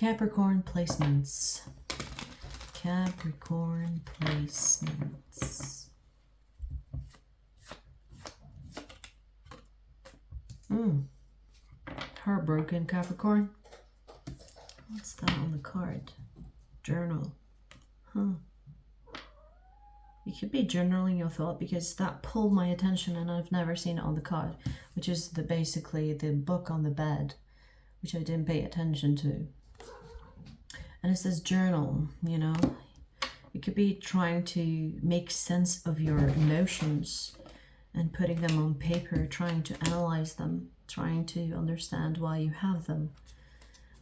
Capricorn placements. Capricorn placements. Heartbroken Capricorn. What's that on the card? Journal. You could be journaling your thought, because that pulled my attention and I've never seen it on the card, which is basically the book on the bed, which I didn't pay attention to. And it says journal, you know. You could be trying to make sense of your emotions and putting them on paper, trying to analyze them, trying to understand why you have them.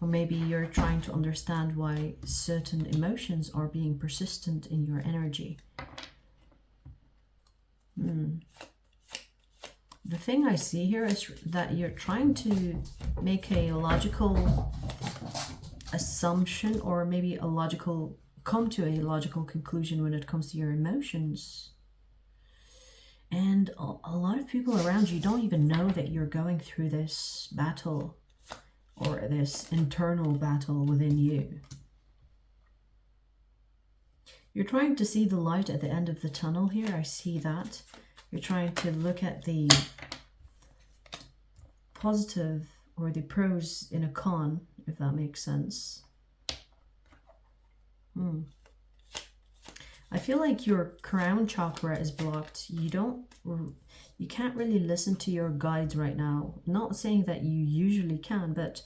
Or maybe you're trying to understand why certain emotions are being persistent in your energy. The thing I see here is that you're trying to make a logical assumption, or maybe come to a logical conclusion when it comes to your emotions. And a lot of people around you don't even know that you're going through this battle, or this internal battle within you. You're trying to see the light at the end of the tunnel here. I see that. You're trying to look at the positive or the pros in a con, if that makes sense. I feel like your crown chakra is blocked. You can't really listen to your guides right now. Not saying that you usually can, but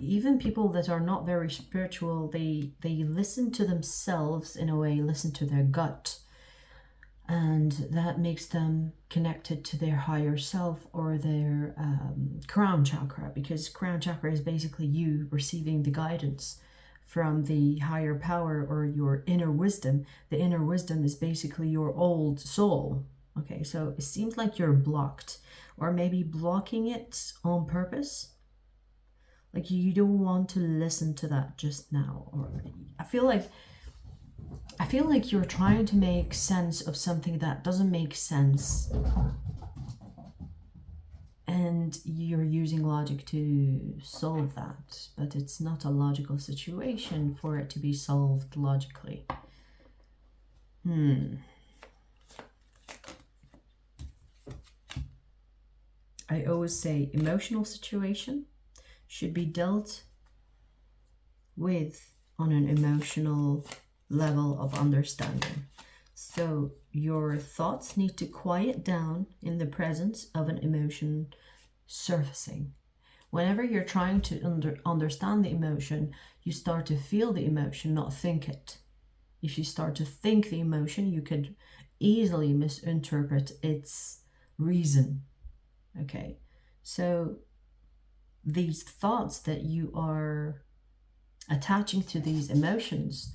even people that are not very spiritual, they listen to themselves in a way, listen to their gut. And that makes them connected to their higher self, or their crown chakra, because crown chakra is basically you receiving the guidance from the higher power, or your inner wisdom. The inner wisdom is basically your old soul. Okay, so it seems like you're blocked, or maybe blocking it on purpose. Like you don't want to listen to that just now. Or I feel like you're trying to make sense of something that doesn't make sense. And you're using logic to solve that. But it's not a logical situation for it to be solved logically. I always say emotional situation should be dealt with on an emotional level of understanding. So your thoughts need to quiet down in the presence of an emotion surfacing. Whenever you're trying to understand the emotion, you start to feel the emotion, not think it. If you start to think the emotion, you could easily misinterpret its reason. Okay, so these thoughts that you are attaching to these emotions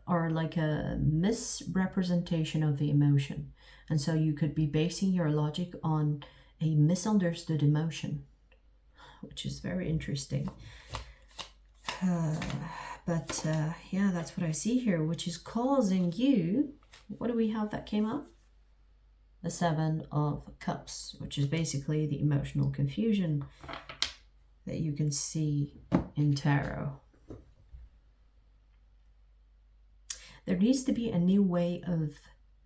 are like a misrepresentation of the emotion. And so you could be basing your logic on a misunderstood emotion, which is very interesting. But yeah, that's what I see here, which is causing you, what do we have that came up? The 7 of Cups, which is basically the emotional confusion that you can see in tarot. There needs to be a new way of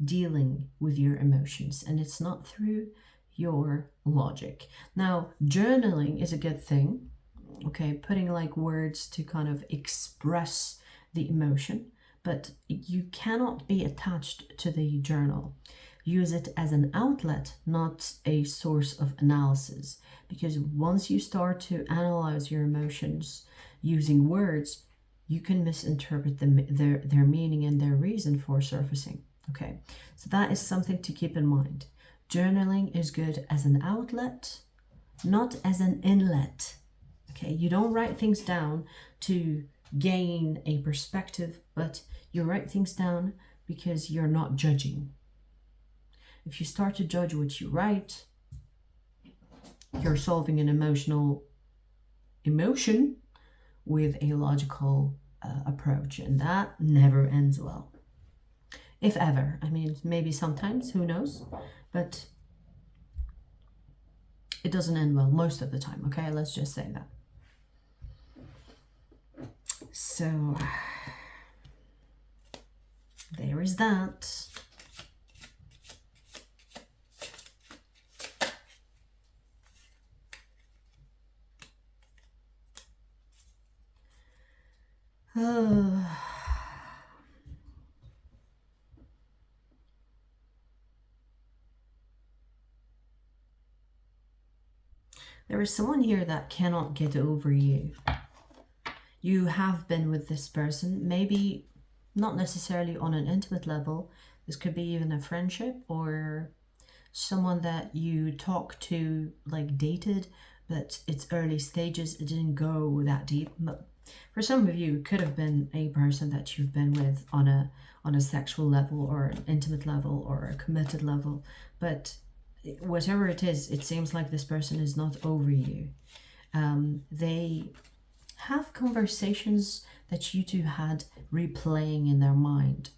dealing with your emotions, and it's not through your logic. Now, journaling is a good thing, okay, putting like words to kind of express the emotion, but you cannot be attached to the journal. Use it as an outlet, not a source of analysis, because once you start to analyze your emotions using words, you can misinterpret their meaning and their reason for surfacing. Okay, so that is something to keep in mind. Journaling is good as an outlet, not as an inlet. Okay, you don't write things down to gain a perspective, but you write things down because you're not judging. If you start to judge what you write, you're solving an emotion with a logical approach, and that never ends well. If ever. I mean, maybe sometimes, who knows, but it doesn't end well most of the time, okay? Let's just say that. So there is that. There is someone here that cannot get over you. You have been with this person, maybe not necessarily on an intimate level. This could be even a friendship or someone that you talk to, like dated, but it's early stages. It didn't go that deep. But for some of you, it could have been a person that you've been with on a sexual level or an intimate level or a committed level. But whatever it is, it seems like this person is not over you. They have conversations that you two had replaying in their mind.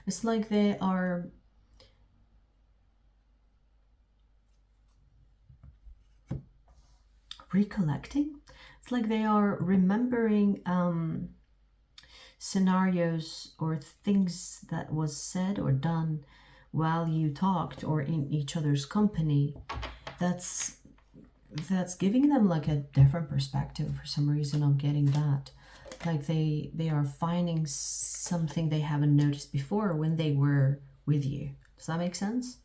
It's like they are recollecting. It's like they are remembering scenarios or things that was said or done while you talked or in each other's company. That's giving them like a different perspective. For some reason I'm getting that. Like they are finding something they haven't noticed before when they were with you. Does that make sense?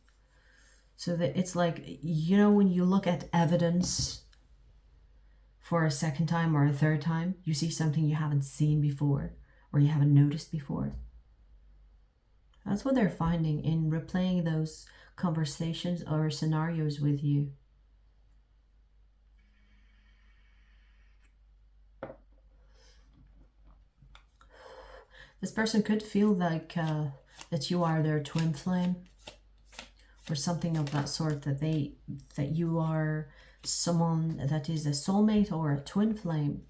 So that it's like, you know, when you look at evidence for a second time or a third time, you see something you haven't seen before or you haven't noticed before. That's what they're finding in replaying those conversations or scenarios with you. This person could feel like that you are their twin flame or something of that sort, that you are someone that is a soulmate or a twin flame.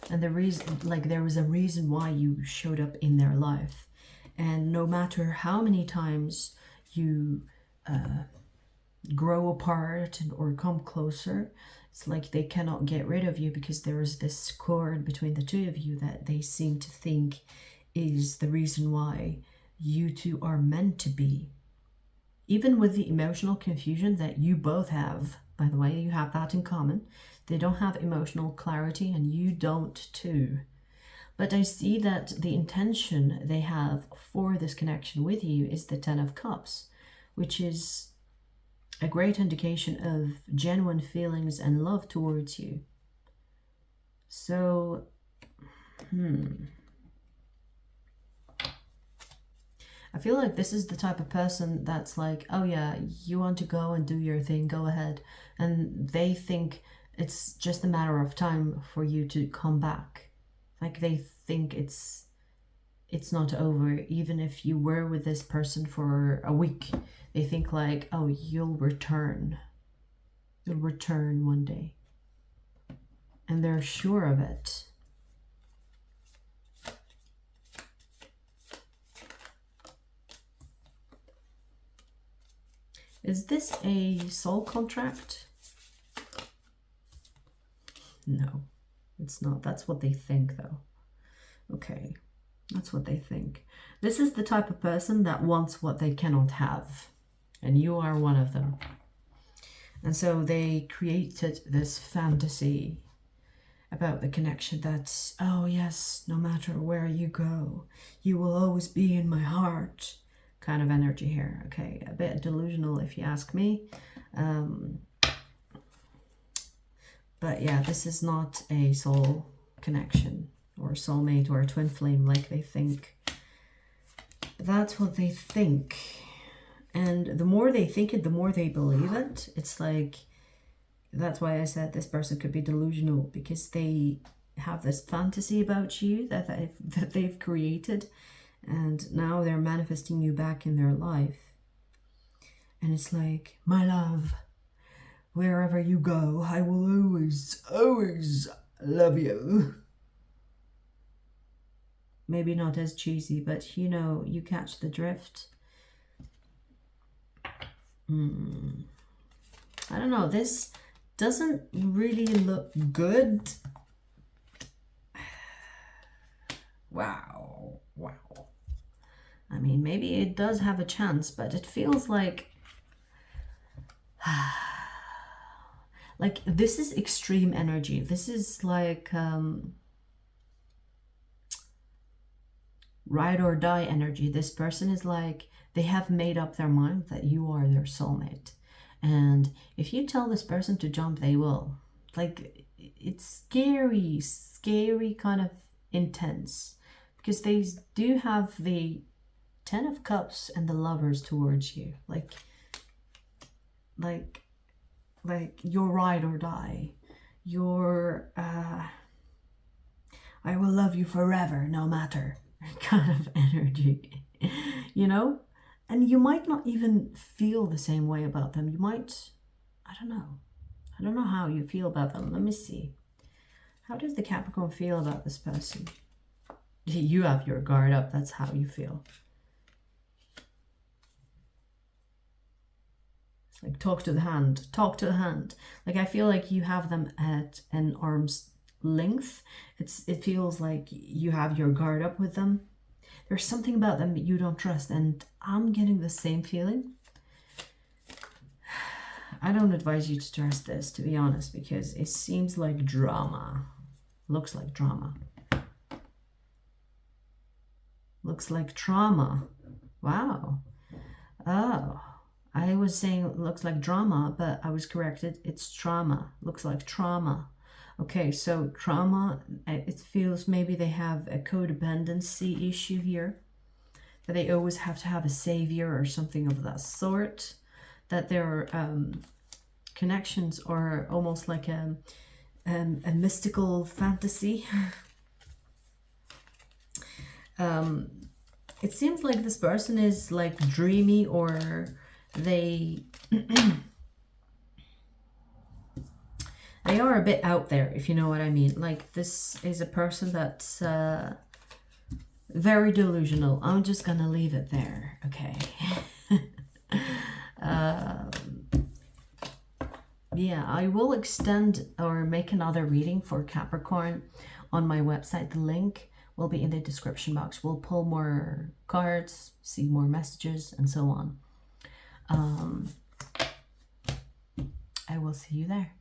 And the reason, like there was a reason why you showed up in their life. And no matter how many times you grow apart or come closer, it's like they cannot get rid of you because there is this cord between the two of you that they seem to think is the reason why you two are meant to be. Even with the emotional confusion that you both have, by the way, you have that in common. They don't have emotional clarity and you don't too. But I see that the intention they have for this connection with you is the 10 of Cups, which is a great indication of genuine feelings and love towards you. So, I feel like this is the type of person that's like, oh yeah, you want to go and do your thing, go ahead. And they think it's just a matter of time for you to come back. Like they think it's not over. Even if you were with this person for a week, they think like, oh, you'll return. You'll return one day. And they're sure of it. Is this a soul contract? No, it's not. That's what they think though. Okay, that's what they think. This is the type of person that wants what they cannot have. And you are one of them. And so they created this fantasy about the connection that's, oh yes, no matter where you go, you will always be in my heart. Kind of energy here. Okay, a bit delusional if you ask me. But yeah, this is not a soul connection or soulmate or a twin flame like they think. That's what they think. And the more they think it, the more they believe it. It's like, that's why I said this person could be delusional, because they have this fantasy about you that they've created. And now they're manifesting you back in their life. And it's like, my love, wherever you go, I will always, always love you. Maybe not as cheesy, but you know, you catch the drift. I don't know, this doesn't really look good. Wow. I mean, maybe it does have a chance, but it feels like this is extreme energy. This is like ride or die energy. This person is like, they have made up their mind that you are their soulmate. And if you tell this person to jump, they will. Like, it's scary, kind of intense. Because they do have the 10 of Cups and the Lovers towards you. Like you're ride or die. You're, I will love you forever, no matter kind of energy, you know? And you might not even feel the same way about them. You might, I don't know how you feel about them. Let me see. How does the Capricorn feel about this person? You have your guard up. That's how you feel. It's like talk to the hand. Like, I feel like you have them at an arm's length. It feels like you have your guard up with them. There's something about them that you don't trust, and I'm getting the same feeling. I don't advise you to trust this, to be honest, because it seems like drama. Looks like drama. Looks like trauma. Wow. Oh, I was saying it looks like drama, but I was corrected. It's trauma. Looks like trauma. Okay, so trauma, it feels maybe they have a codependency issue here. That they always have to have a savior or something of that sort. That their connections are almost like a mystical fantasy. It seems like this person is like dreamy, or they they are a bit out there, if you know what I mean. Like, this is a person that's very delusional. I'm just gonna leave it there, okay? Yeah, I will extend or make another reading for Capricorn on my website. The link will be in the description box. We'll pull more cards, see more messages, and so on. I will see you there.